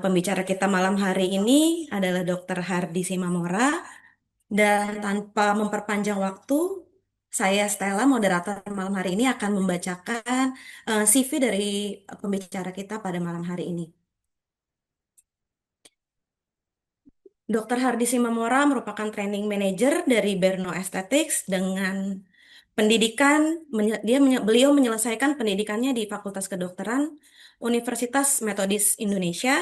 Pembicara kita malam hari ini adalah Dr. Hardi Simamora dan tanpa memperpanjang waktu, saya Stella, moderator malam hari ini akan membacakan CV dari pembicara kita pada malam hari ini. Dr. Hardi Simamora merupakan training manager dari Berno Aesthetics dengan beliau menyelesaikan pendidikannya di Fakultas Kedokteran Universitas Metodis Indonesia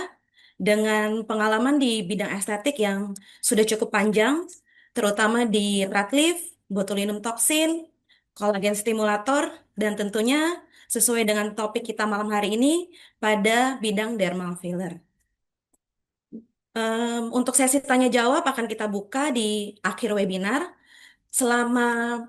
dengan pengalaman di bidang estetik yang sudah cukup panjang, terutama di Radcliffe, botulinum toksin, kolagen stimulator, dan tentunya sesuai dengan topik kita malam hari ini pada bidang dermal filler. Untuk sesi tanya jawab akan kita buka di akhir webinar. Selama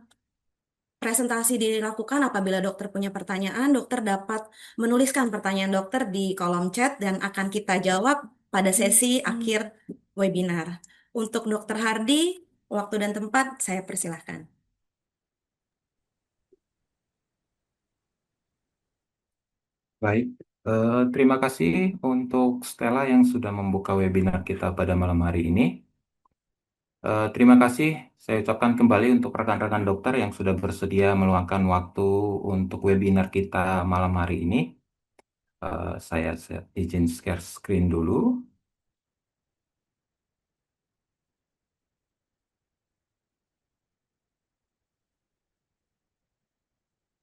presentasi dilakukan, apabila dokter punya pertanyaan, dokter dapat menuliskan pertanyaan dokter di kolom chat dan akan kita jawab pada sesi akhir webinar. Untuk dokter Hardi, waktu dan tempat saya persilahkan. Baik, terima kasih untuk Stella yang sudah membuka webinar kita pada malam hari ini. Terima kasih saya ucapkan kembali untuk rekan-rekan dokter yang sudah bersedia meluangkan waktu untuk webinar kita malam hari ini. Saya izin share screen dulu.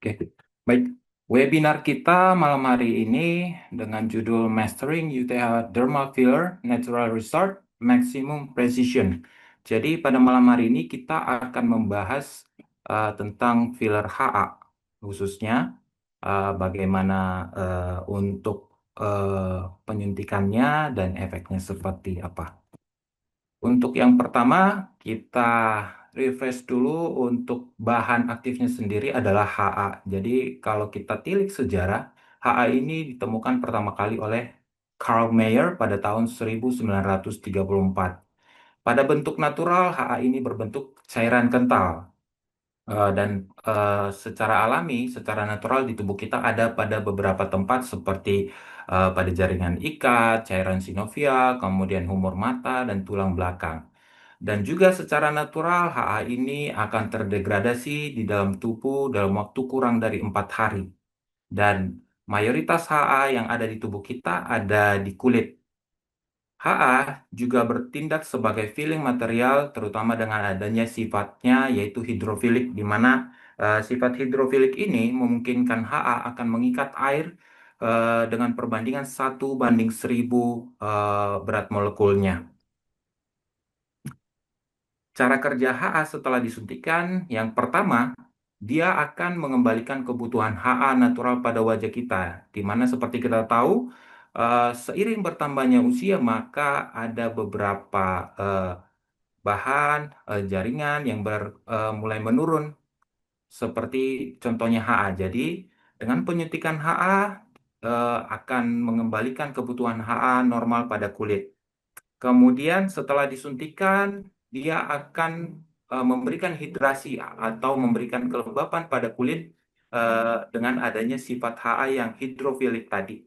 Oke, baik. Webinar kita malam hari ini dengan judul Mastering UTH Dermal Filler Natural Result Maximum Precision. Jadi pada malam hari ini kita akan membahas tentang filler HA, khususnya bagaimana untuk penyuntikannya dan efeknya seperti apa. Untuk yang pertama, kita refresh dulu untuk bahan aktifnya sendiri adalah HA. Jadi kalau kita tilik sejarah, HA ini ditemukan pertama kali oleh Carl Mayer pada tahun 1934. Pada bentuk natural, HA ini berbentuk cairan kental. Dan secara alami, secara natural di tubuh kita ada pada beberapa tempat seperti pada jaringan ikat, cairan sinovial, kemudian humor mata, dan tulang belakang. Dan juga secara natural HA ini akan terdegradasi di dalam tubuh dalam waktu kurang dari 4 hari. Dan mayoritas HA yang ada di tubuh kita ada di kulit. HA juga bertindak sebagai filling material terutama dengan adanya sifatnya yaitu hidrofilik di mana sifat hidrofilik ini memungkinkan HA akan mengikat air dengan perbandingan 1:1000 berat molekulnya. Cara kerja HA setelah disuntikan, yang pertama, dia akan mengembalikan kebutuhan HA natural pada wajah kita, di mana seperti kita tahu, seiring bertambahnya usia, maka ada beberapa bahan, jaringan yang mulai menurun, seperti contohnya HA. Jadi, dengan penyuntikan HA, akan mengembalikan kebutuhan HA normal pada kulit. Kemudian setelah disuntikan, dia akan memberikan hidrasi atau memberikan kelembapan pada kulit dengan adanya sifat HA yang hidrofilik tadi.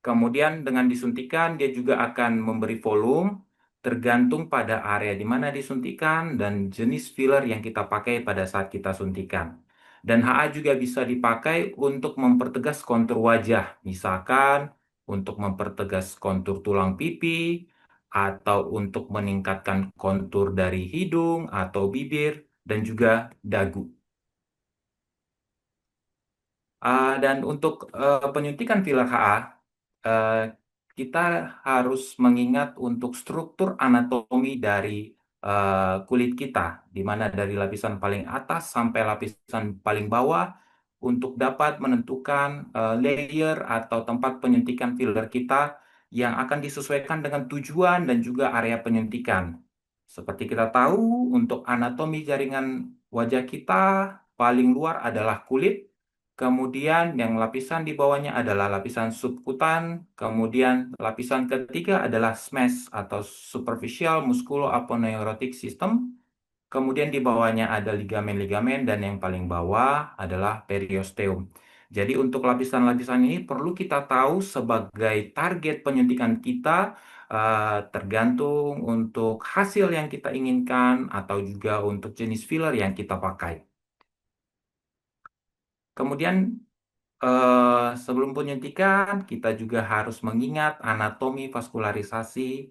Kemudian dengan disuntikan, dia juga akan memberi volume tergantung pada area di mana disuntikan dan jenis filler yang kita pakai pada saat kita suntikan. Dan HA juga bisa dipakai untuk mempertegas kontur wajah, misalkan untuk mempertegas kontur tulang pipi, atau untuk meningkatkan kontur dari hidung atau bibir, dan juga dagu. Dan untuk penyuntikan filler HA, eh, kita harus mengingat untuk struktur anatomi dari kulit kita, di mana dari lapisan paling atas sampai lapisan paling bawah, untuk dapat menentukan layer atau tempat penyuntikan filler kita yang akan disesuaikan dengan tujuan dan juga area penyuntikan. Seperti kita tahu, untuk anatomi jaringan wajah kita, paling luar adalah kulit. Kemudian yang lapisan di bawahnya adalah lapisan subkutan. Kemudian lapisan ketiga adalah SMAS atau Superficial Musculoaponeurotic System. Kemudian di bawahnya ada ligamen-ligamen dan yang paling bawah adalah periosteum. Jadi untuk lapisan-lapisan ini perlu kita tahu sebagai target penyuntikan kita, tergantung untuk hasil yang kita inginkan atau juga untuk jenis filler yang kita pakai. Kemudian sebelum penyuntikan, kita juga harus mengingat anatomi vaskularisasi,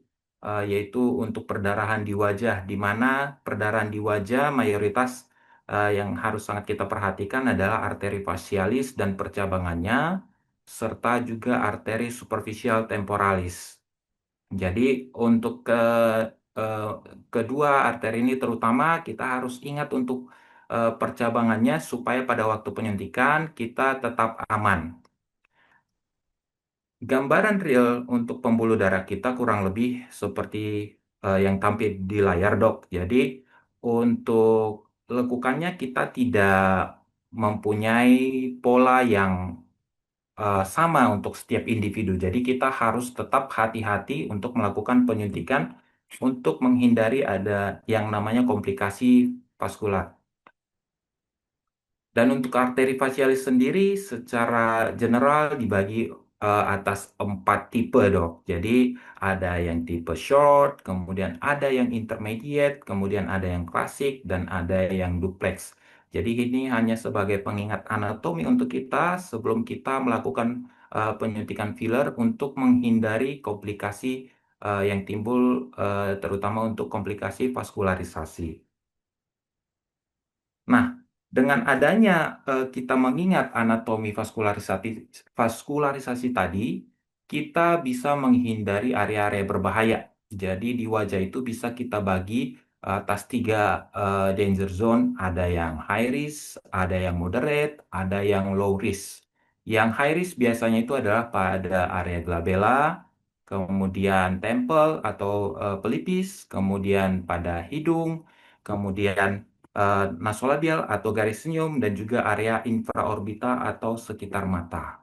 yaitu untuk perdarahan di wajah, di mana perdarahan di wajah mayoritas yang harus sangat kita perhatikan adalah arteri facialis dan percabangannya, serta juga arteri superficial temporalis. Jadi untuk eh, kedua arteri ini terutama kita harus ingat untuk percabangannya supaya pada waktu penyuntikan kita tetap aman. Gambaran real untuk pembuluh darah kita kurang lebih seperti yang tampil di layar, Dok. Jadi untuk lekukannya kita tidak mempunyai pola yang sama untuk setiap individu. Jadi kita harus tetap hati-hati untuk melakukan penyuntikan untuk menghindari ada yang namanya komplikasi vaskular. Dan untuk arteri facialis sendiri secara general dibagi atas 4 tipe, Dok. Jadi ada yang tipe short, kemudian ada yang intermediate, kemudian ada yang klasik, dan ada yang duplex. Jadi ini hanya sebagai pengingat anatomi untuk kita sebelum kita melakukan penyuntikan filler untuk menghindari komplikasi yang timbul terutama untuk komplikasi vaskularisasi. Nah, dengan adanya kita mengingat anatomi vaskularisasi tadi, kita bisa menghindari area-area berbahaya. Jadi di wajah itu bisa kita bagi atas 3 danger zone, ada yang high risk, ada yang moderate, ada yang low risk. Yang high risk biasanya itu adalah pada area glabella, kemudian temple atau pelipis, kemudian pada hidung, kemudian nasolabial atau garis senyum, dan juga area infraorbita atau sekitar mata.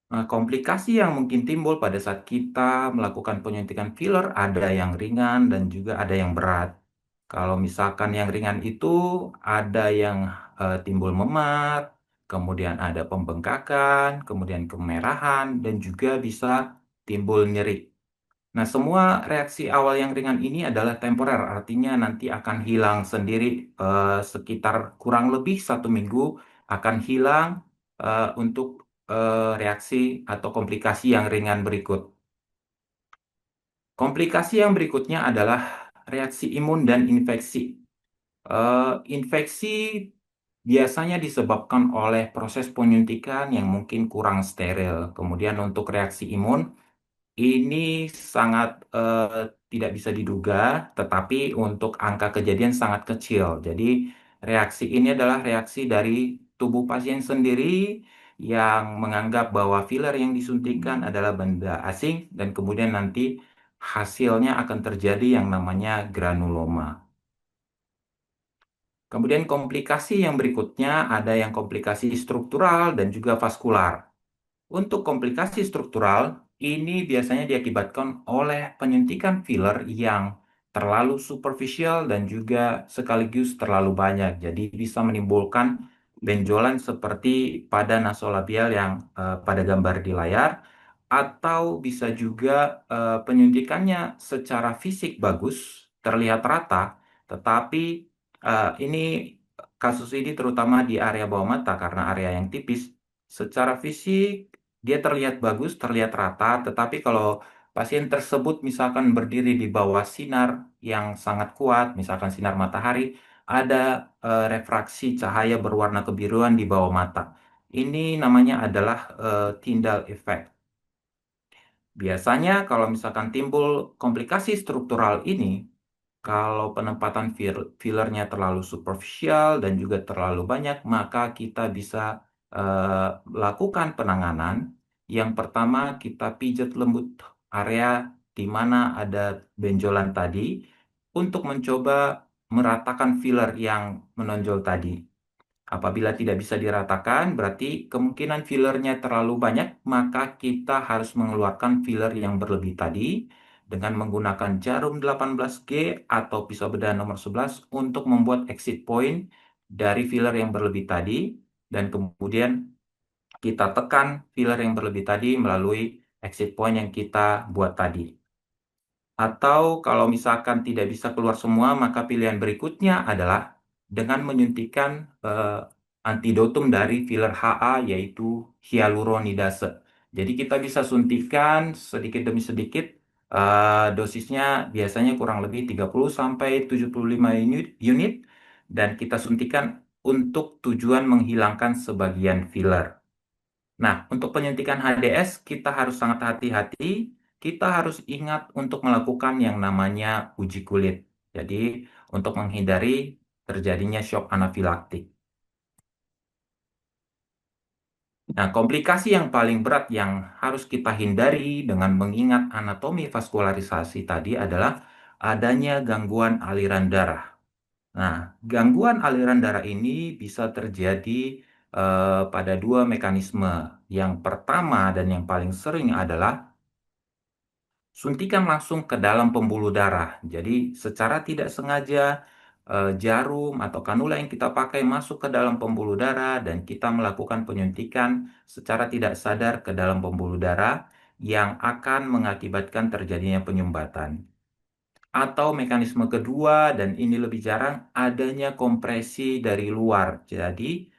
Nah, komplikasi yang mungkin timbul pada saat kita melakukan penyuntikan filler ada yang ringan dan juga ada yang berat. Kalau misalkan yang ringan itu ada yang timbul memar, kemudian ada pembengkakan, kemudian kemerahan, dan juga bisa timbul nyeri. Nah, semua reaksi awal yang ringan ini adalah temporer, artinya nanti akan hilang sendiri sekitar kurang lebih 1 minggu akan hilang untuk reaksi atau komplikasi yang ringan berikut. Komplikasi yang berikutnya adalah reaksi imun dan infeksi. Infeksi biasanya disebabkan oleh proses penyuntikan yang mungkin kurang steril. Kemudian untuk reaksi imun, ini sangat tidak bisa diduga, tetapi untuk angka kejadian sangat kecil. Jadi, reaksi ini adalah reaksi dari tubuh pasien sendiri yang menganggap bahwa filler yang disuntikan adalah benda asing, dan kemudian nanti hasilnya akan terjadi yang namanya granuloma. Kemudian komplikasi yang berikutnya ada yang komplikasi struktural dan juga vaskular. Untuk komplikasi struktural, ini biasanya diakibatkan oleh penyuntikan filler yang terlalu superficial dan juga sekaligus terlalu banyak. Jadi bisa menimbulkan benjolan seperti pada nasolabial yang pada gambar di layar, atau bisa juga penyuntikannya secara fisik bagus, terlihat rata, tetapi ini kasus ini terutama di area bawah mata karena area yang tipis. Secara fisik dia terlihat bagus, terlihat rata, tetapi kalau pasien tersebut misalkan berdiri di bawah sinar yang sangat kuat, misalkan sinar matahari, ada refraksi cahaya berwarna kebiruan di bawah mata. Ini namanya adalah Tyndall effect. Biasanya kalau misalkan timbul komplikasi struktural ini, kalau penempatan fillernya terlalu superficial dan juga terlalu banyak, maka kita bisa lakukan penanganan. Yang pertama, kita pijat lembut area di mana ada benjolan tadi untuk mencoba meratakan filler yang menonjol tadi. Apabila tidak bisa diratakan, berarti kemungkinan fillernya terlalu banyak, maka kita harus mengeluarkan filler yang berlebih tadi dengan menggunakan jarum 18G atau pisau bedah nomor 11 untuk membuat exit point dari filler yang berlebih tadi. dan kemudian kita tekan filler yang berlebih tadi melalui exit point yang kita buat tadi. Atau kalau misalkan tidak bisa keluar semua, maka pilihan berikutnya adalah dengan menyuntikkan antidotum dari filler HA yaitu hyaluronidase. Jadi kita bisa suntikan sedikit demi sedikit, dosisnya biasanya kurang lebih 30 sampai 75 unit dan kita suntikan untuk tujuan menghilangkan sebagian filler. Nah, untuk penyuntikan HDS kita harus sangat hati-hati. Kita harus ingat untuk melakukan yang namanya uji kulit. Jadi, untuk menghindari terjadinya shock anafilaktik. Nah, komplikasi yang paling berat yang harus kita hindari dengan mengingat anatomi vaskularisasi tadi adalah adanya gangguan aliran darah. Nah, gangguan aliran darah ini bisa terjadi pada dua mekanisme. Yang pertama dan yang paling sering adalah suntikan langsung ke dalam pembuluh darah. Jadi, secara tidak sengaja jarum atau kanula yang kita pakai masuk ke dalam pembuluh darah dan kita melakukan penyuntikan secara tidak sadar ke dalam pembuluh darah yang akan mengakibatkan terjadinya penyumbatan. Atau mekanisme kedua, dan ini lebih jarang, adanya kompresi dari luar. Jadi,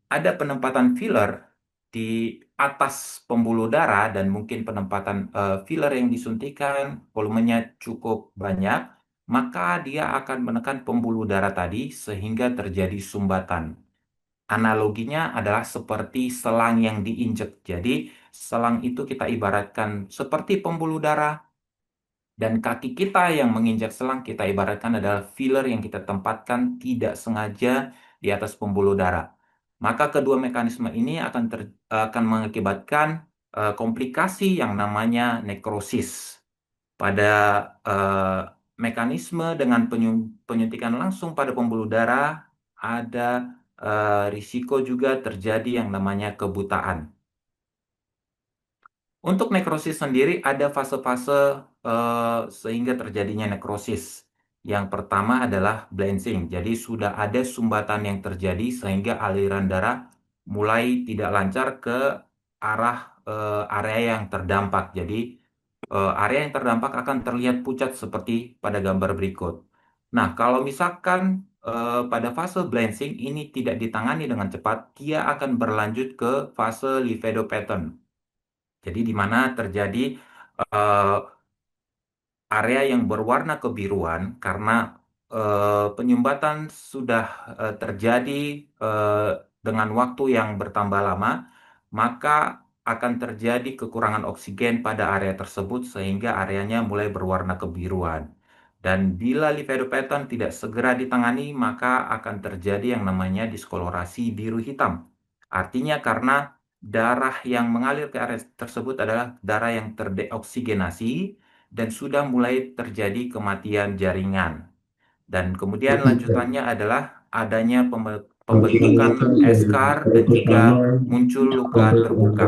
ada penempatan filler di atas pembuluh darah dan mungkin penempatan filler yang disuntikan volumenya cukup banyak, maka dia akan menekan pembuluh darah tadi sehingga terjadi sumbatan. Analoginya adalah seperti selang yang diinjek. Jadi, selang itu kita ibaratkan seperti pembuluh darah dan kaki kita yang menginjak selang kita ibaratkan adalah filler yang kita tempatkan tidak sengaja di atas pembuluh darah. Maka kedua mekanisme ini akan mengakibatkan komplikasi yang namanya nekrosis. Pada eh, mekanisme dengan penyuntikan langsung pada pembuluh darah, ada risiko juga terjadi yang namanya kebutaan. Untuk nekrosis sendiri ada fase-fase sehingga terjadinya nekrosis. Yang pertama adalah blanching. Jadi sudah ada sumbatan yang terjadi sehingga aliran darah mulai tidak lancar ke arah area yang terdampak. Jadi area yang terdampak akan terlihat pucat seperti pada gambar berikut. Nah, kalau misalkan pada fase blanching ini tidak ditangani dengan cepat, dia akan berlanjut ke fase livedo pattern. Jadi di mana terjadi eh, area yang berwarna kebiruan karena penyumbatan sudah terjadi eh, dengan waktu yang bertambah lama, maka akan terjadi kekurangan oksigen pada area tersebut sehingga areanya mulai berwarna kebiruan. Dan bila livedopaton tidak segera ditangani, maka akan terjadi yang namanya diskolorasi biru hitam. Artinya karena darah yang mengalir ke area tersebut adalah darah yang terdeoksigenasi dan sudah mulai terjadi kematian jaringan. Dan kemudian lanjutannya adalah adanya pembentukan eskar dan juga muncul luka terbuka.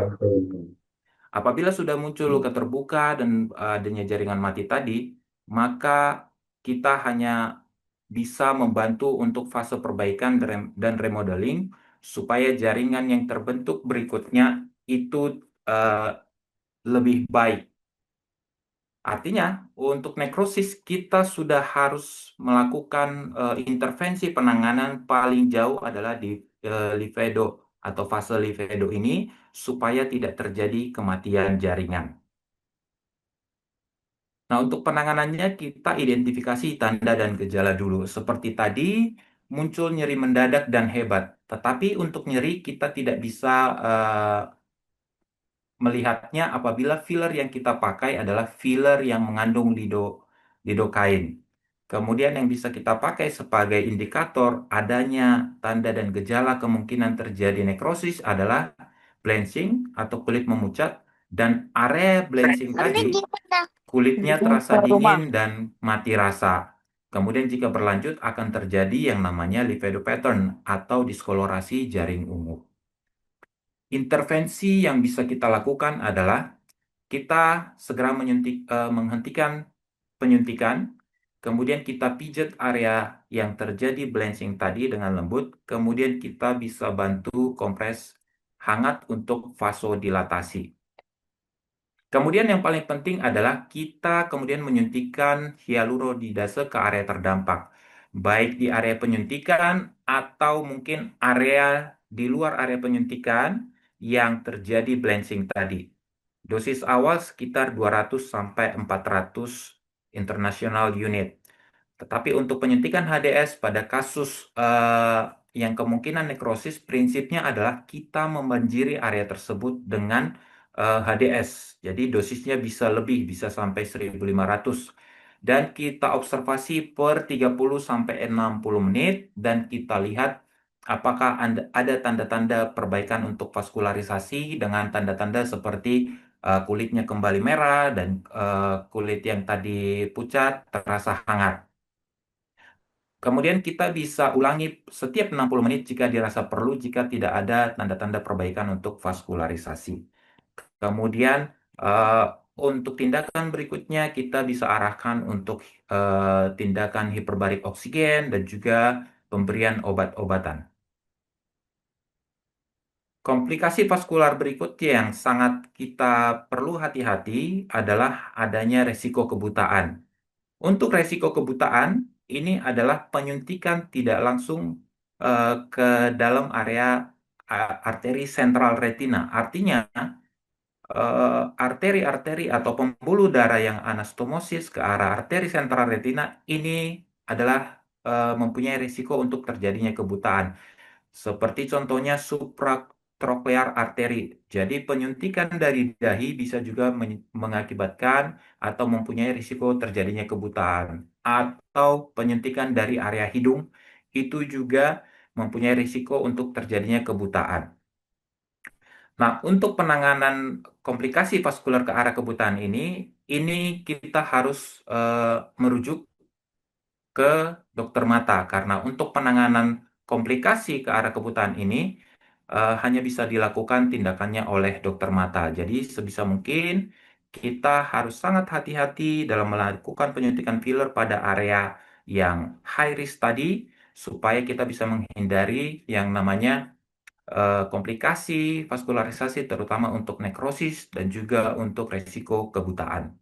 Apabila sudah muncul luka terbuka dan adanya jaringan mati tadi, maka kita hanya bisa membantu untuk fase perbaikan dan remodeling supaya jaringan yang terbentuk berikutnya itu eh, lebih baik. Artinya, untuk nekrosis kita sudah harus melakukan intervensi penanganan paling jauh adalah di livedo atau fase livedo ini supaya tidak terjadi kematian jaringan. Nah, untuk penanganannya kita identifikasi tanda dan gejala dulu. Seperti tadi, muncul nyeri mendadak dan hebat. Tetapi untuk nyeri kita tidak bisa melihatnya apabila filler yang kita pakai adalah filler yang mengandung lidokain. Kemudian yang bisa kita pakai sebagai indikator adanya tanda dan gejala kemungkinan terjadi nekrosis adalah blanching atau kulit memucat dan area blanching tadi kulitnya terasa dingin dan mati rasa. Kemudian jika berlanjut akan terjadi yang namanya livedo pattern atau diskolorasi jaring ungu. Intervensi yang bisa kita lakukan adalah kita segera menghentikan penyuntikan kemudian kita pijat area yang terjadi blanching tadi dengan lembut, kemudian kita bisa bantu kompres hangat untuk vasodilatasi. Kemudian yang paling penting adalah kita kemudian menyuntikkan hyaluronidase ke area terdampak, baik di area penyuntikan atau mungkin area di luar area penyuntikan yang terjadi blanching tadi. Dosis awal sekitar 200 sampai 400 international unit. Tetapi untuk penyuntikan HDS pada kasus yang kemungkinan nekrosis, prinsipnya adalah kita membanjiri area tersebut dengan HDS. Jadi dosisnya bisa lebih, bisa sampai 1.500. Dan kita observasi per 30 sampai 60 menit dan kita lihat apakah ada tanda-tanda perbaikan untuk vaskularisasi dengan tanda-tanda seperti kulitnya kembali merah dan kulit yang tadi pucat terasa hangat. Kemudian kita bisa ulangi setiap 60 menit jika dirasa perlu jika tidak ada tanda-tanda perbaikan untuk vaskularisasi. Kemudian eh, untuk tindakan berikutnya kita bisa arahkan untuk tindakan hiperbarik oksigen dan juga pemberian obat-obatan. Komplikasi vaskular berikutnya yang sangat kita perlu hati-hati adalah adanya resiko kebutaan. Untuk resiko kebutaan, ini adalah penyuntikan tidak langsung ke dalam area arteri sentral retina. Artinya, arteri-arteri atau pembuluh darah yang anastomosis ke arah arteri sentral retina ini adalah mempunyai risiko untuk terjadinya kebutaan. Seperti contohnya supratrochlear artery. Jadi penyuntikan dari dahi bisa juga mengakibatkan atau mempunyai risiko terjadinya kebutaan. Atau penyuntikan dari area hidung itu juga mempunyai risiko untuk terjadinya kebutaan. Nah, untuk penanganan komplikasi vaskular ke arah kebutaan ini kita harus merujuk ke dokter mata karena untuk penanganan komplikasi ke arah kebutaan ini hanya bisa dilakukan tindakannya oleh dokter mata. Jadi sebisa mungkin kita harus sangat hati-hati dalam melakukan penyuntikan filler pada area yang high risk tadi supaya kita bisa menghindari yang namanya komplikasi vaskularisasi terutama untuk nekrosis dan juga untuk resiko kebutaan.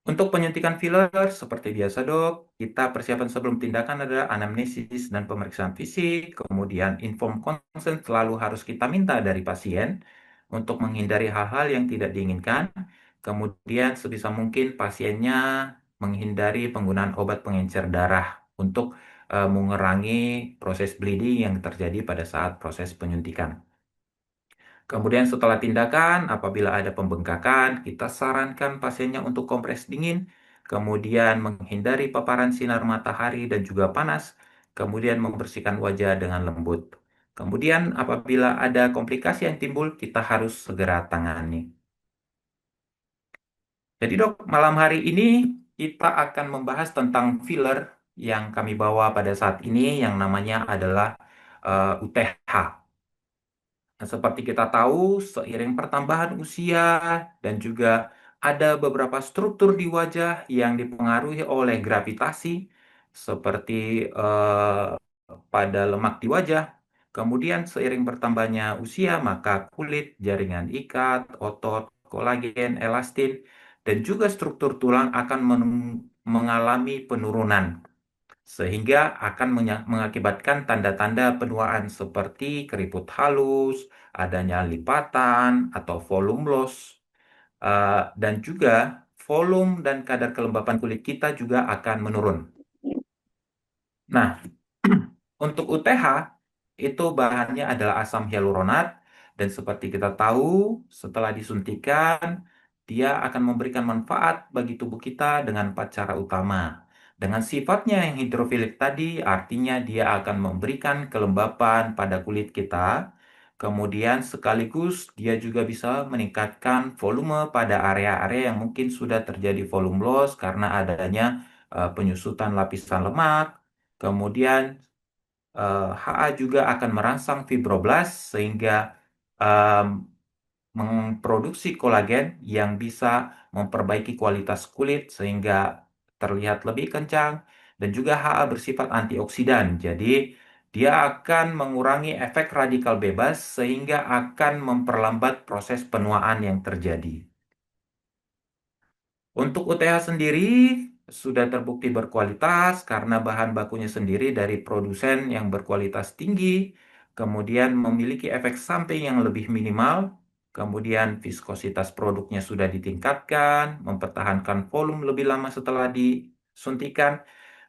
Untuk penyuntikan filler, seperti biasa dok, kita persiapan sebelum tindakan adalah anamnesis dan pemeriksaan fisik, kemudian informed consent selalu harus kita minta dari pasien untuk menghindari hal-hal yang tidak diinginkan. Kemudian sebisa mungkin pasiennya menghindari penggunaan obat pengencer darah untuk mengurangi proses bleeding yang terjadi pada saat proses penyuntikan. Kemudian setelah tindakan, apabila ada pembengkakan, kita sarankan pasiennya untuk kompres dingin, kemudian menghindari paparan sinar matahari dan juga panas, kemudian membersihkan wajah dengan lembut. Kemudian apabila ada komplikasi yang timbul, kita harus segera tangani. Jadi dok, malam hari ini kita akan membahas tentang filler yang kami bawa pada saat ini yang namanya adalah UTH. Nah, seperti kita tahu, seiring pertambahan usia dan juga ada beberapa struktur di wajah yang dipengaruhi oleh gravitasi, seperti pada lemak di wajah. Kemudian seiring bertambahnya usia, maka kulit, jaringan ikat, otot, kolagen, elastin, dan juga struktur tulang akan mengalami penurunan sehingga akan mengakibatkan tanda-tanda penuaan seperti keriput halus, adanya lipatan atau volume loss, dan juga volume dan kadar kelembapan kulit kita juga akan menurun. Nah, untuk UTH itu bahannya adalah asam hyaluronat dan seperti kita tahu setelah disuntikan dia akan memberikan manfaat bagi tubuh kita dengan empat cara utama. Dengan sifatnya yang hidrofilik tadi artinya dia akan memberikan kelembapan pada kulit kita. Kemudian sekaligus dia juga bisa meningkatkan volume pada area-area yang mungkin sudah terjadi volume loss karena adanya penyusutan lapisan lemak. Kemudian HA juga akan merangsang fibroblast sehingga em, memproduksi kolagen yang bisa memperbaiki kualitas kulit sehingga terlihat lebih kencang, dan juga HA bersifat antioksidan. Jadi, dia akan mengurangi efek radikal bebas sehingga akan memperlambat proses penuaan yang terjadi. Untuk UTH sendiri sudah terbukti berkualitas karena bahan bakunya sendiri dari produsen yang berkualitas tinggi, kemudian memiliki efek samping yang lebih minimal, kemudian viskositas produknya sudah ditingkatkan, mempertahankan volume lebih lama setelah disuntikan,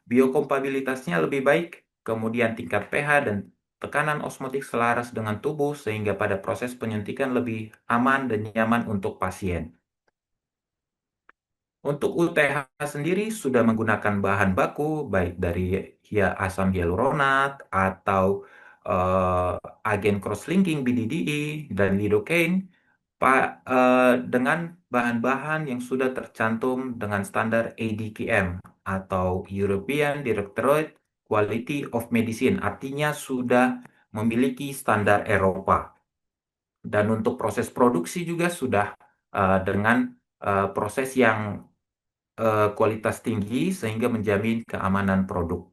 biokompatibilitasnya lebih baik, kemudian tingkat pH dan tekanan osmotik selaras dengan tubuh sehingga pada proses penyuntikan lebih aman dan nyaman untuk pasien. Untuk UTH sendiri sudah menggunakan bahan baku baik dari asam hyaluronat atau eh, agen cross-linking BDDE dan lidocaine dengan bahan-bahan yang sudah tercantum dengan standar ADQM atau European Directorate Quality of Medicine, artinya sudah memiliki standar Eropa. Dan untuk proses produksi juga sudah dengan proses yang kualitas tinggi sehingga menjamin keamanan produk.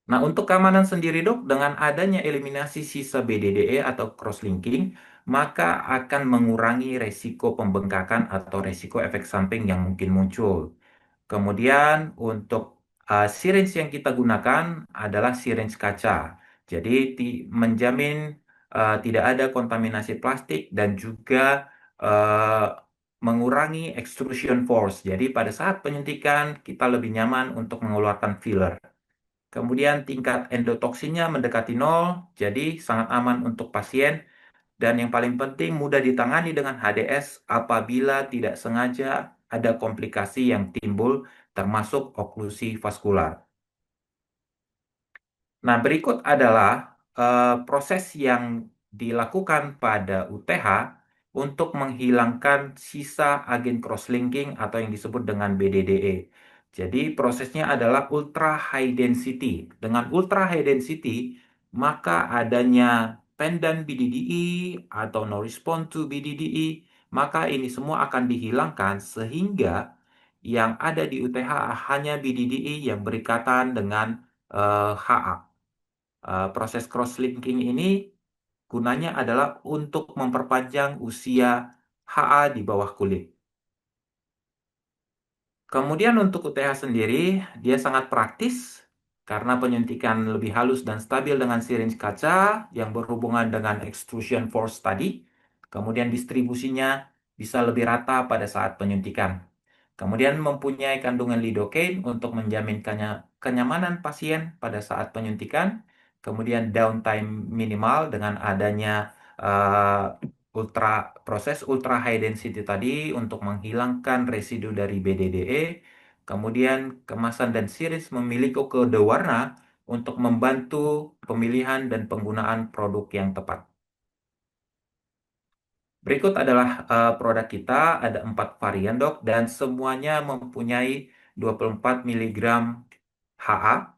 Nah, untuk keamanan sendiri dok, dengan adanya eliminasi sisa BDDE atau cross-linking, maka akan mengurangi resiko pembengkakan atau resiko efek samping yang mungkin muncul. Kemudian untuk syringe yang kita gunakan adalah syringe kaca. Jadi menjamin tidak ada kontaminasi plastik dan juga eh, mengurangi extrusion force. Jadi pada saat penyuntikan kita lebih nyaman untuk mengeluarkan filler. Kemudian tingkat endotoksinnya mendekati nol, jadi sangat aman untuk pasien. Dan yang paling penting mudah ditangani dengan HDS apabila tidak sengaja ada komplikasi yang timbul termasuk oklusi vaskular. Nah, berikut adalah proses yang dilakukan pada UTH untuk menghilangkan sisa agen cross-linking atau yang disebut dengan BDDE. Jadi, prosesnya adalah ultra high density. Dengan ultra high density, maka adanya pendant BDDE atau no response to BDDE, maka ini semua akan dihilangkan sehingga yang ada di UTH hanya BDDE yang berikatan dengan HA. Proses cross-linking ini gunanya adalah untuk memperpanjang usia HA di bawah kulit. Kemudian untuk UTH sendiri, dia sangat praktis karena penyuntikan lebih halus dan stabil dengan syringe kaca yang berhubungan dengan extrusion force tadi. Kemudian distribusinya bisa lebih rata pada saat penyuntikan. Kemudian mempunyai kandungan lidocaine untuk menjamin kenyamanan pasien pada saat penyuntikan. Kemudian downtime minimal dengan adanya eh, proses ultra high density tadi untuk menghilangkan residu dari BDDE. Kemudian kemasan dan series memiliki kode warna untuk membantu pemilihan dan penggunaan produk yang tepat. Berikut adalah produk kita, ada 4 varian dok, dan semuanya mempunyai 24 miligram HA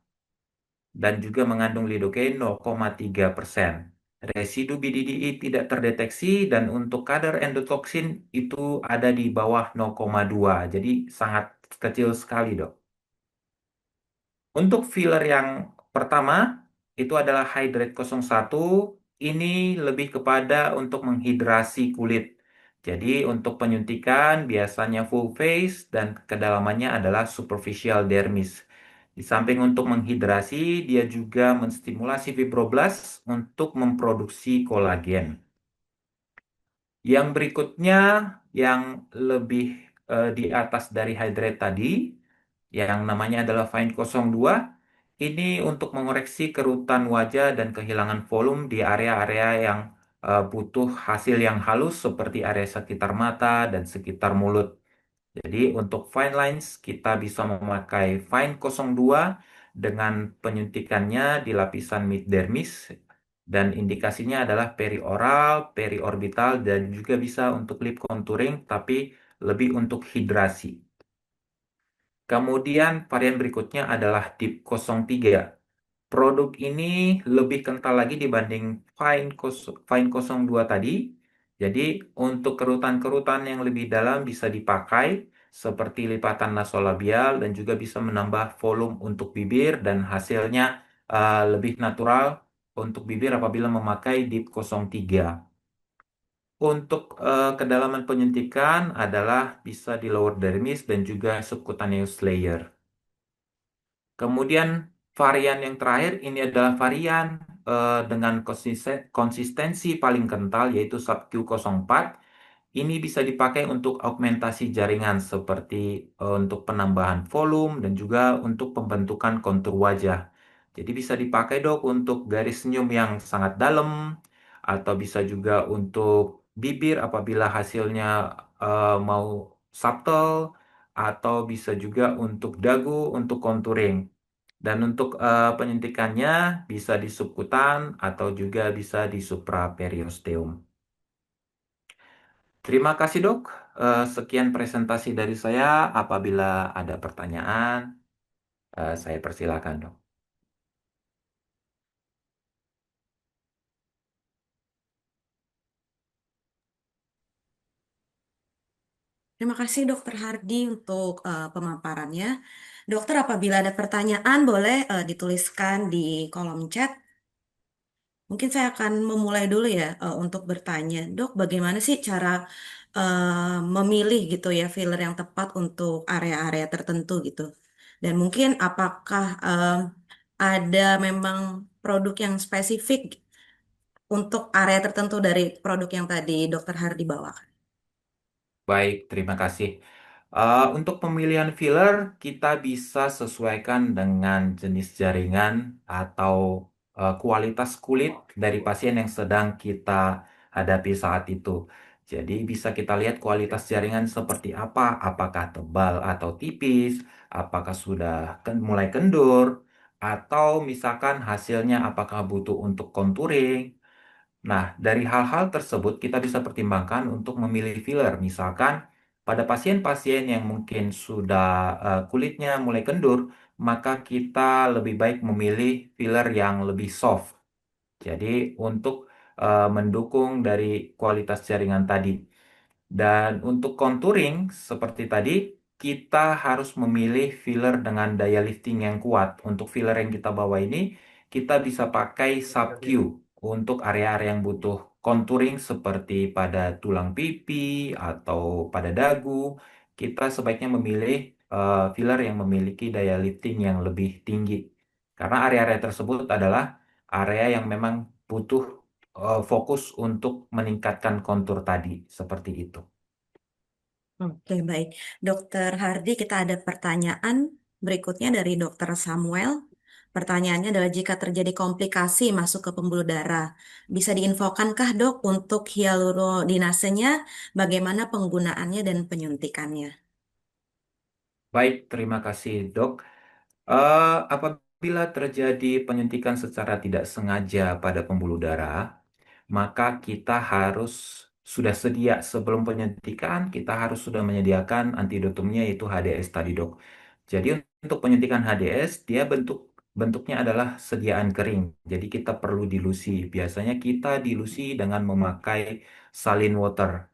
dan juga mengandung lidocaine 0,3%. Residu BDDE tidak terdeteksi dan untuk kadar endotoksin itu ada di bawah 0,2, jadi sangat kecil sekali dok. Untuk filler yang pertama, itu adalah Hydrate 01. Ini lebih kepada untuk menghidrasi kulit. Jadi untuk penyuntikan biasanya full face dan kedalamannya adalah superficial dermis. Di samping untuk menghidrasi, dia juga menstimulasi fibroblast untuk memproduksi kolagen. Yang berikutnya, yang lebih di atas dari hydrate tadi, yang namanya adalah Fine 02. Ini untuk mengoreksi kerutan wajah dan kehilangan volume di area-area yang butuh hasil yang halus seperti area sekitar mata dan sekitar mulut. Jadi untuk fine lines kita bisa memakai Fine 02 dengan penyuntikannya di lapisan mid dermis dan indikasinya adalah perioral, periorbital dan juga bisa untuk lip contouring tapi lebih untuk hidrasi. Kemudian varian berikutnya adalah Deep 03. Produk ini lebih kental lagi dibanding Fine 02 tadi. Jadi untuk kerutan-kerutan yang lebih dalam bisa dipakai seperti lipatan nasolabial dan juga bisa menambah volume untuk bibir dan hasilnya lebih natural untuk bibir apabila memakai dip 03. Untuk kedalaman penyuntikan adalah bisa di lower dermis dan juga subcutaneous layer. Kemudian varian yang terakhir ini adalah varian dengan konsistensi paling kental yaitu Sub-Q04. Ini bisa dipakai untuk augmentasi jaringan seperti untuk penambahan volume dan juga untuk pembentukan kontur wajah. Jadi bisa dipakai dok untuk garis senyum yang sangat dalam atau bisa juga untuk bibir apabila hasilnya mau subtle atau bisa juga untuk dagu untuk contouring. Dan untuk penyuntikannya bisa di subkutan atau juga bisa di supraperiosteum. Terima kasih dok. Sekian presentasi dari saya. Apabila ada pertanyaan, saya persilakan dok. Terima kasih Dokter Hardi untuk pemaparannya. Dokter, apabila ada pertanyaan boleh dituliskan di kolom chat. Mungkin saya akan memulai dulu ya untuk bertanya. Dok, bagaimana sih cara memilih gitu ya filler yang tepat untuk area-area tertentu gitu? Dan mungkin apakah ada memang produk yang spesifik untuk area tertentu dari produk yang tadi Dokter Hardi bawakan? Baik, terima kasih. Untuk pemilihan filler, kita bisa sesuaikan dengan jenis jaringan atau kualitas kulit dari pasien yang sedang kita hadapi saat itu. Jadi bisa kita lihat kualitas jaringan seperti apa, apakah tebal atau tipis, apakah sudah mulai kendur, atau misalkan hasilnya apakah butuh untuk contouring. Nah, dari hal-hal tersebut kita bisa pertimbangkan untuk memilih filler. Misalkan pada pasien-pasien yang mungkin sudah kulitnya mulai kendur, maka kita lebih baik memilih filler yang lebih soft. Jadi untuk mendukung dari kualitas jaringan tadi. Dan untuk contouring seperti tadi, kita harus memilih filler dengan daya lifting yang kuat. Untuk filler yang kita bawa ini, kita bisa pakai sub-Q untuk area-area yang butuh contouring seperti pada tulang pipi atau pada dagu. Kita sebaiknya memilih filler yang memiliki daya lifting yang lebih tinggi. Karena area-area tersebut adalah area yang memang butuh fokus untuk meningkatkan kontur tadi, seperti itu. Oke, baik. Dokter Hardi, kita ada pertanyaan berikutnya dari Dokter Samuel. Pertanyaannya adalah jika terjadi komplikasi masuk ke pembuluh darah, bisa diinfokankah dok untuk hyaluronidasenya, bagaimana penggunaannya dan penyuntikannya? Baik, terima kasih, Dok. Apabila terjadi penyuntikan secara tidak sengaja pada pembuluh darah, maka kita harus sudah sedia sebelum penyuntikan, kita harus sudah menyediakan antidotumnya yaitu HDS tadi, Dok. Jadi untuk penyuntikan HDS, dia bentuknya adalah sediaan kering. Jadi kita perlu dilusi. Biasanya kita dilusi dengan memakai saline water.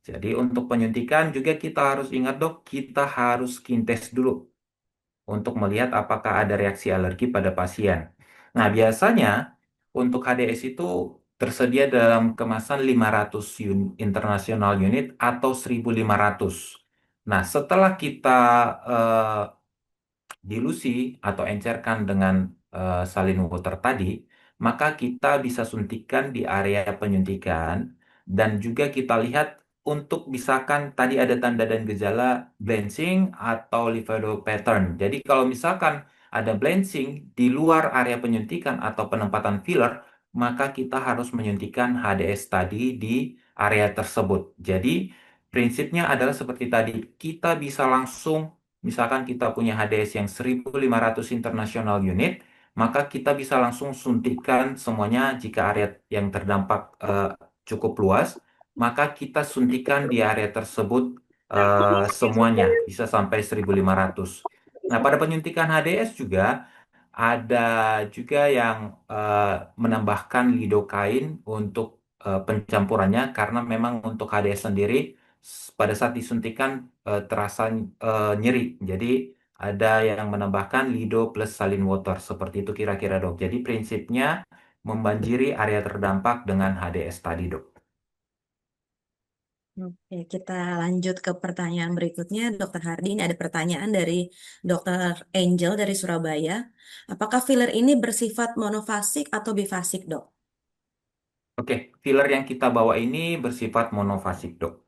Jadi untuk penyuntikan juga kita harus ingat, Dok, kita harus skin test dulu untuk melihat apakah ada reaksi alergi pada pasien. Nah, biasanya untuk HDS itu tersedia dalam kemasan 500 international unit atau 1.500. Nah, setelah kita eh, dilusi atau encerkan dengan salin water tadi, maka kita bisa suntikan di area penyuntikan dan juga kita lihat untuk misalkan tadi ada tanda dan gejala blanching atau livedo pattern. Jadi kalau misalkan ada blanching di luar area penyuntikan atau penempatan filler, maka kita harus menyuntikan HDS tadi di area tersebut. Jadi prinsipnya adalah seperti tadi, kita bisa langsung. Misalkan kita punya HDS yang 1.500 international unit, maka kita bisa langsung suntikan semuanya jika area yang terdampak cukup luas, maka kita suntikan di area tersebut semuanya, bisa sampai 1.500. Nah, pada penyuntikan HDS juga ada juga yang menambahkan lidokain untuk pencampurannya karena memang untuk HDS sendiri pada saat disuntikan terasa nyeri. Jadi ada yang menambahkan lido plus salin water. Seperti itu kira-kira dok. Jadi prinsipnya membanjiri area terdampak dengan HDS tadi dok. Oke, kita lanjut ke pertanyaan berikutnya, Dokter Hardi. Ini ada pertanyaan dari Dokter Angel dari Surabaya. Apakah filler ini bersifat monofasik atau bifasik, dok? Oke, filler yang kita bawa ini bersifat monofasik dok.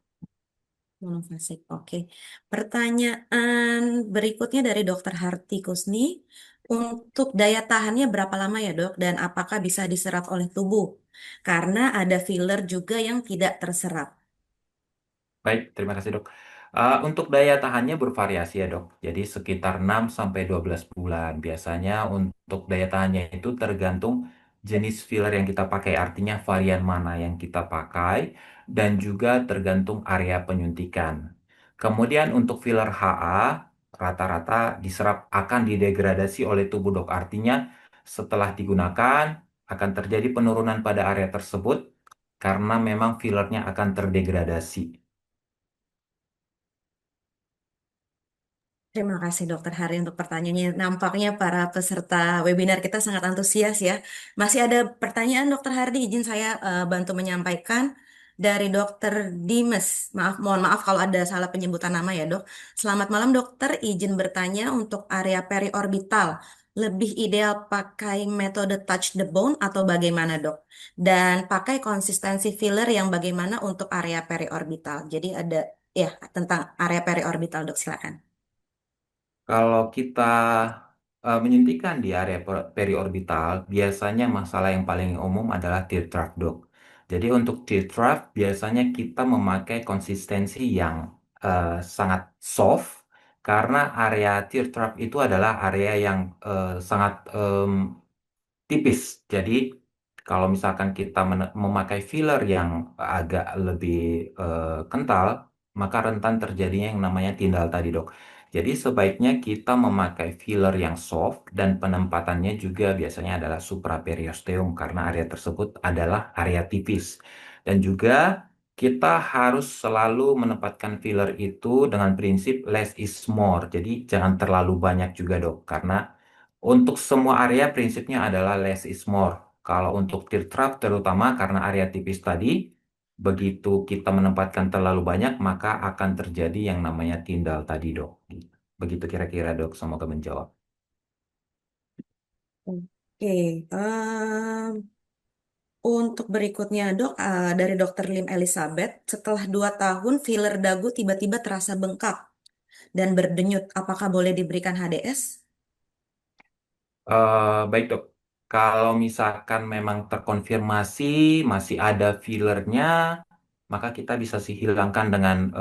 Monofasik, oke. Pertanyaan berikutnya dari Dokter Harti Kusni. Untuk daya tahannya berapa lama ya, dok? Dan apakah bisa diserap oleh tubuh? Karena ada filler juga yang tidak terserap. Baik, terima kasih dok. Untuk daya tahannya bervariasi ya dok. Jadi sekitar 6 sampai 12 bulan. Biasanya untuk daya tahannya itu tergantung jenis filler yang kita pakai. Artinya varian mana yang kita pakai dan juga tergantung area penyuntikan. Kemudian untuk filler HA rata-rata diserap akan didegradasi oleh tubuh dok. Artinya setelah digunakan akan terjadi penurunan pada area tersebut karena memang fillernya akan terdegradasi. Terima kasih Dokter Hari untuk pertanyaannya. Nampaknya para peserta webinar kita sangat antusias ya. Masih ada pertanyaan Dokter Hardi, izin saya bantu menyampaikan dari Dokter Dimes. Mohon maaf kalau ada salah penyebutan nama ya dok. Selamat malam dokter, izin bertanya untuk area periorbital. Lebih ideal pakai metode touch the bone atau bagaimana dok? Dan pakai konsistensi filler yang bagaimana untuk area periorbital. Jadi ada ya tentang area periorbital dok, silakan. Kalau kita menyuntikkan di area periorbital, biasanya masalah yang paling umum adalah tear trap, dok. Jadi untuk tear trap, biasanya kita memakai konsistensi yang sangat soft, karena area tear trap itu adalah area yang sangat tipis. Jadi kalau misalkan kita memakai filler yang agak lebih kental, maka rentan terjadinya yang namanya tindal tadi, dok. Jadi sebaiknya kita memakai filler yang soft dan penempatannya juga biasanya adalah supraperiosteum karena area tersebut adalah area tipis. Dan juga kita harus selalu menempatkan filler itu dengan prinsip less is more. Jadi jangan terlalu banyak juga, dok, karena untuk semua area prinsipnya adalah less is more. Kalau untuk tear trap terutama karena area tipis tadi, begitu kita menempatkan terlalu banyak maka akan terjadi yang namanya tindal tadi dok. Begitu kira-kira dok, semoga menjawab. Oke, untuk berikutnya dok, dari Dokter Lim Elizabeth, setelah 2 tahun filler dagu tiba-tiba terasa bengkak dan berdenyut, apakah boleh diberikan HDS? Baik dok, kalau misalkan memang terkonfirmasi masih ada fillernya, maka kita bisa sih hilangkan dengan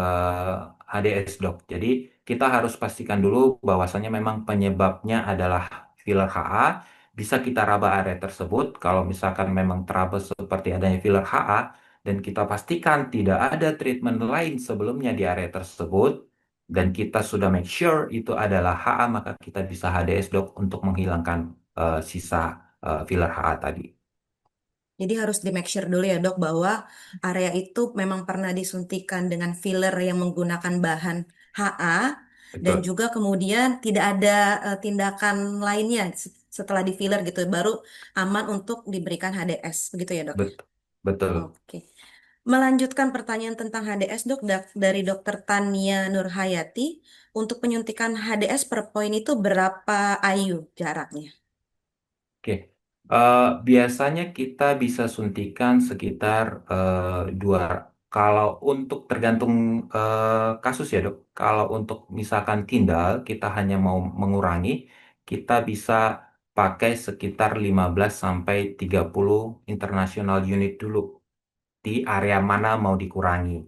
HDS dok. Jadi kita harus pastikan dulu bahwasannya memang penyebabnya adalah filler HA. Bisa kita raba area tersebut. Kalau misalkan memang teraba seperti adanya filler HA dan kita pastikan tidak ada treatment lain sebelumnya di area tersebut, dan kita sudah make sure itu adalah HA, maka kita bisa HDS dok untuk menghilangkan sisa filler HA tadi. Jadi harus di make sure dulu ya dok bahwa area itu memang pernah disuntikan dengan filler yang menggunakan bahan HA dan Betul, juga kemudian tidak ada tindakan lainnya setelah di filler gitu, baru aman untuk diberikan HDS, begitu ya dok ya? betul, betul. Oke. Melanjutkan pertanyaan tentang HDS, dok, dari Dokter Tania Nurhayati. Untuk penyuntikan HDS per poin itu berapa IU jaraknya? Oke, biasanya kita bisa suntikan sekitar dua. Kalau untuk tergantung kasus ya dok. Kalau untuk misalkan tindal, kita hanya mau mengurangi, kita bisa pakai sekitar 15 sampai 30 international unit dulu di area mana mau dikurangi.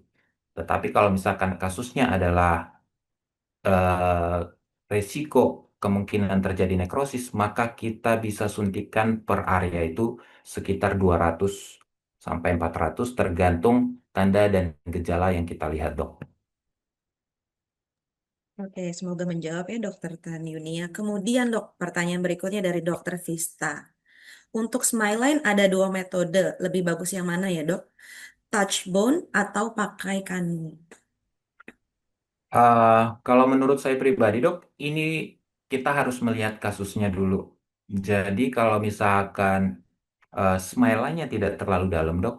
Tetapi kalau misalkan kasusnya adalah eh, resiko kemungkinan terjadi nekrosis, maka kita bisa suntikan per area itu sekitar 200 sampai 400 tergantung tanda dan gejala yang kita lihat, dok. Oke, semoga menjawab ya Dokter Tan Yunia. Kemudian dok, pertanyaan berikutnya dari Dokter Vista. Untuk Smileline ada 2 metode, lebih bagus yang mana ya dok? Touch bone atau pakai kanul? Eh, Kalau menurut saya pribadi, dok, ini kita harus melihat kasusnya dulu. Jadi kalau misalkan smile line-nya tidak terlalu dalam, dok,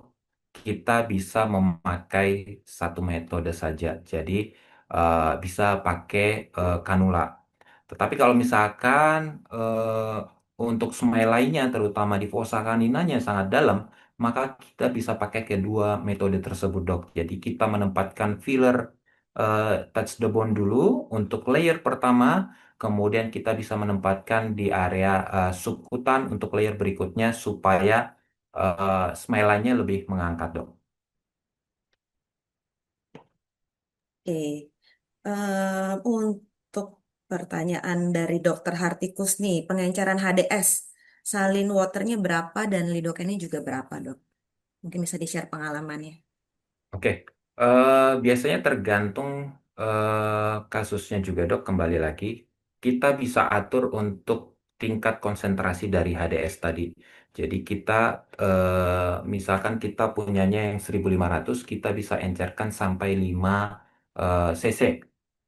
kita bisa memakai satu metode saja. Jadi bisa pakai kanula. Tetapi kalau misalkan untuk semai lainnya, terutama di fosa kaninanya sangat dalam, maka kita bisa pakai kedua metode tersebut, dok. Jadi kita menempatkan filler touch the bone dulu untuk layer pertama, kemudian kita bisa menempatkan di area subkutan untuk layer berikutnya supaya smile line-nya lebih mengangkat, dok. Oke. Untuk pertanyaan dari Dokter Hartikus nih, pengenceran HDS, salin waternya berapa dan lidocaine juga berapa, dok? Mungkin bisa di-share pengalamannya. Oke, biasanya tergantung kasusnya juga, dok. Kembali lagi, kita bisa atur untuk tingkat konsentrasi dari HDS tadi. Jadi kita, misalkan kita punyanya yang 1.500, kita bisa encerkan sampai 5 cc.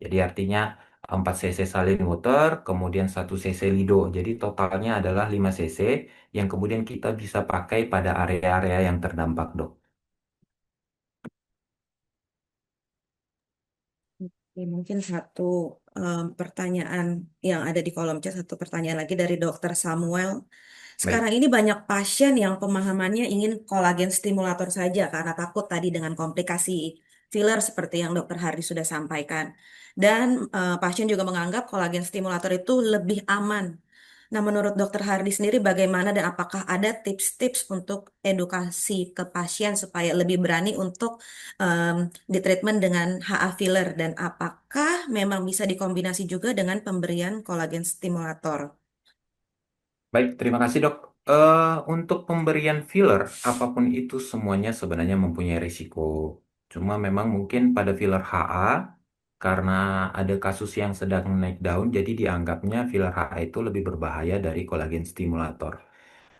Jadi artinya 4 cc salin water, kemudian 1 cc lido. Jadi totalnya adalah 5 cc yang kemudian kita bisa pakai pada area-area yang terdampak, dok. Oke, mungkin satu pertanyaan yang ada di kolom chat, satu pertanyaan lagi dari Dokter Samuel. Sekarang Baik. ini banyak pasien yang pemahamannya ingin kolagen stimulator saja karena takut tadi dengan komplikasi filler seperti yang Dokter Hardi sudah sampaikan. Dan pasien juga menganggap kolagen stimulator itu lebih aman. Nah, menurut Dokter Hardi sendiri bagaimana dan apakah ada tips-tips untuk edukasi ke pasien supaya lebih berani untuk em, di treatment dengan HA filler dan apakah memang bisa dikombinasi juga dengan pemberian kolagen stimulator? Baik, terima kasih, dok. Untuk pemberian filler, apapun itu semuanya sebenarnya mempunyai risiko. Cuma memang mungkin pada filler HA, karena ada kasus yang sedang naik daun, jadi dianggapnya filler HA itu lebih berbahaya dari kolagen stimulator.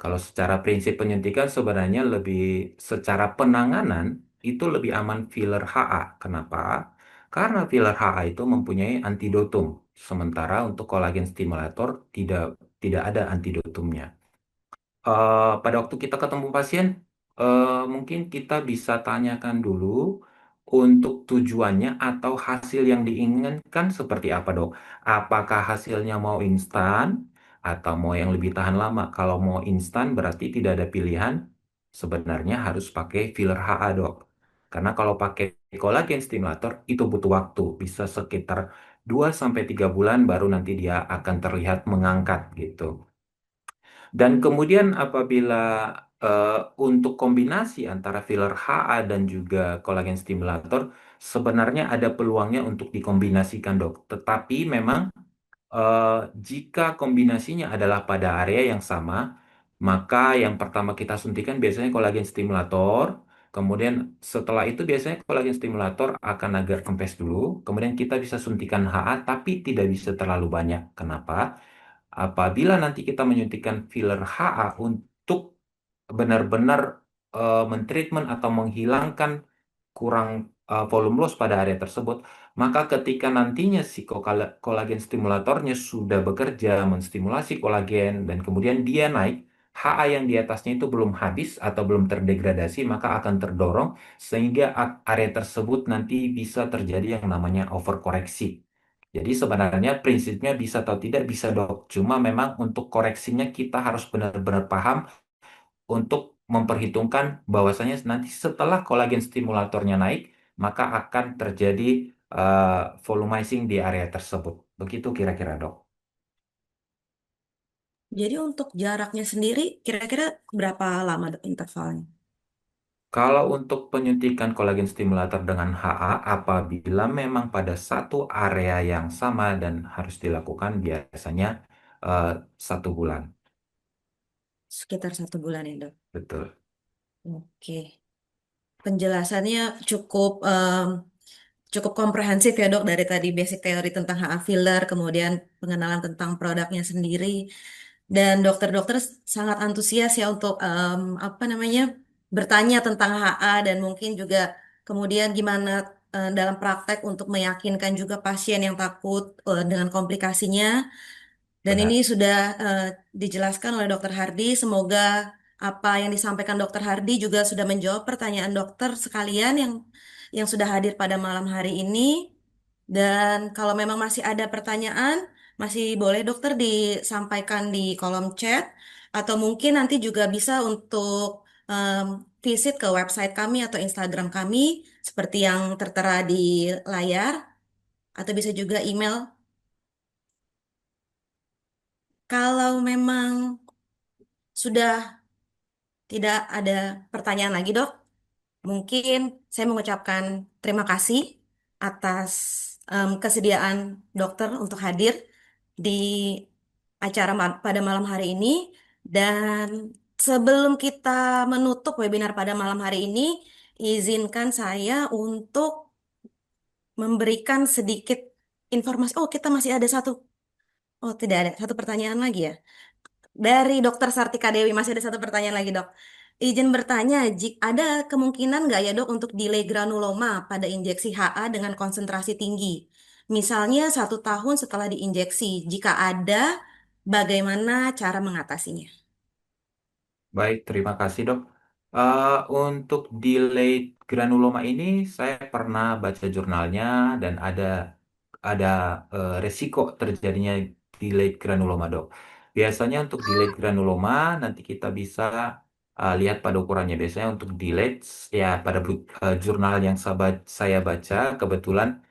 Kalau secara prinsip penyuntikan sebenarnya lebih, secara penanganan itu lebih aman filler HA. Kenapa? Karena filler HA itu mempunyai antidotum, sementara untuk kolagen stimulator tidak ada antidotumnya. Pada waktu kita ketemu pasien, mungkin kita bisa tanyakan dulu untuk tujuannya atau hasil yang diinginkan seperti apa, dok. Apakah hasilnya mau instan atau mau yang lebih tahan lama? Kalau mau instan berarti tidak ada pilihan. Sebenarnya harus pakai filler HA, dok. Karena kalau pakai kolagen stimulator itu butuh waktu, bisa sekitar 2 sampai 3 bulan baru nanti dia akan terlihat mengangkat gitu. Dan kemudian apabila untuk kombinasi antara filler HA dan juga kolagen stimulator, sebenarnya ada peluangnya untuk dikombinasikan, dok. Tetapi memang jika kombinasinya adalah pada area yang sama, maka yang pertama kita suntikan biasanya kolagen stimulator. Kemudian setelah itu biasanya kolagen stimulator akan agak kempes dulu. Kemudian kita bisa suntikan HA, tapi tidak bisa terlalu banyak. Kenapa? Apabila nanti kita menyuntikkan filler HA untuk benar-benar mentreatment atau menghilangkan kurang volume loss pada area tersebut, maka ketika nantinya si kolagen stimulatornya sudah bekerja menstimulasi kolagen dan kemudian dia naik, HA yang di atasnya itu belum habis atau belum terdegradasi, maka akan terdorong sehingga area tersebut nanti bisa terjadi yang namanya overkoreksi. Jadi sebenarnya prinsipnya bisa atau tidak bisa, dok. Cuma memang untuk koreksinya kita harus benar-benar paham untuk memperhitungkan bahwasanya nanti setelah kolagen stimulatornya naik, maka akan terjadi volumizing di area tersebut. Begitu kira-kira, dok. Jadi untuk jaraknya sendiri kira-kira berapa lama Dok, intervalnya? Kalau untuk penyuntikan kolagen stimulator dengan HA, apabila memang pada satu area yang sama dan harus dilakukan biasanya eh, 1 bulan. Sekitar 1 bulan ya dok. Betul. Oke, penjelasannya cukup cukup komprehensif ya dok dari tadi basic teori tentang HA filler, kemudian pengenalan tentang produknya sendiri, dan dokter-dokter sangat antusias ya untuk apa namanya bertanya tentang HA dan mungkin juga kemudian gimana dalam praktek untuk meyakinkan juga pasien yang takut dengan komplikasinya. Dan ini Benar. sudah dijelaskan oleh Dokter Hardi. Semoga apa yang disampaikan Dokter Hardi juga sudah menjawab pertanyaan dokter sekalian yang sudah hadir pada malam hari ini. Dan kalau memang masih ada pertanyaan, masih boleh dokter disampaikan di kolom chat atau mungkin nanti juga bisa untuk visit ke website kami atau Instagram kami seperti yang tertera di layar atau bisa juga email. Kalau memang sudah tidak ada pertanyaan lagi, Dok. Mungkin saya mengucapkan terima kasih atas kesediaan dokter untuk hadir di acara pada malam hari ini. Dan sebelum kita menutup webinar pada malam hari ini, izinkan saya untuk memberikan sedikit informasi. Oh, kita masih ada satu. Oh, tidak ada satu pertanyaan lagi ya. Dari Dokter Sartika Dewi, masih ada satu pertanyaan lagi, Dok. Izin bertanya, ada kemungkinan nggak ya, Dok, untuk delay granuloma pada injeksi HA dengan konsentrasi tinggi? Misalnya 1 tahun setelah diinjeksi. Jika ada, bagaimana cara mengatasinya? Baik, terima kasih dok. Untuk delayed granuloma ini, saya pernah baca jurnalnya dan ada resiko terjadinya delayed granuloma dok. Biasanya untuk delayed granuloma nanti kita bisa lihat pada ukurannya. Biasanya untuk delayed ya pada jurnal yang saya baca kebetulan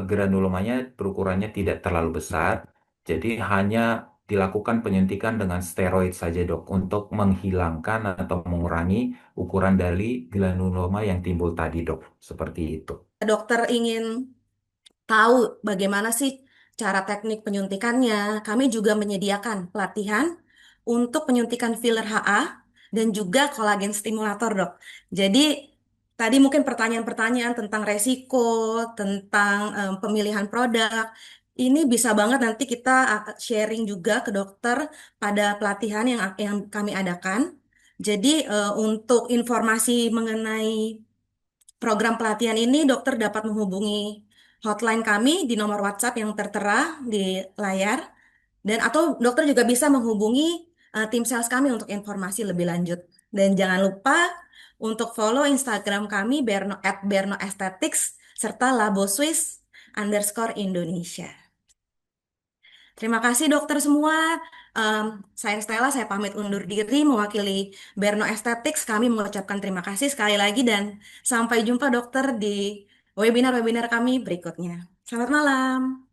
granulomanya berukurannya tidak terlalu besar. Jadi hanya dilakukan penyuntikan dengan steroid saja dok untuk menghilangkan atau mengurangi ukuran dari granuloma yang timbul tadi dok. Seperti itu. Dokter ingin tahu bagaimana sih cara teknik penyuntikannya. Kami juga menyediakan pelatihan untuk penyuntikan filler HA dan juga kolagen stimulator, Dok. Jadi tadi mungkin pertanyaan-pertanyaan tentang resiko, tentang pemilihan produk. Ini bisa banget nanti kita sharing juga ke dokter pada pelatihan yang kami adakan. Jadi untuk informasi mengenai program pelatihan ini, dokter dapat menghubungi hotline kami di nomor WhatsApp yang tertera di layar, dan atau dokter juga bisa menghubungi tim sales kami untuk informasi lebih lanjut. Dan jangan lupa untuk follow Instagram kami Berno Aesthetics serta Labo Swiss _Indonesia. Terima kasih dokter semua. Em, saya Stella, saya pamit undur diri mewakili Berno Aesthetics. Kami mengucapkan terima kasih sekali lagi dan sampai jumpa dokter di webinar-webinar kami berikutnya. Selamat malam.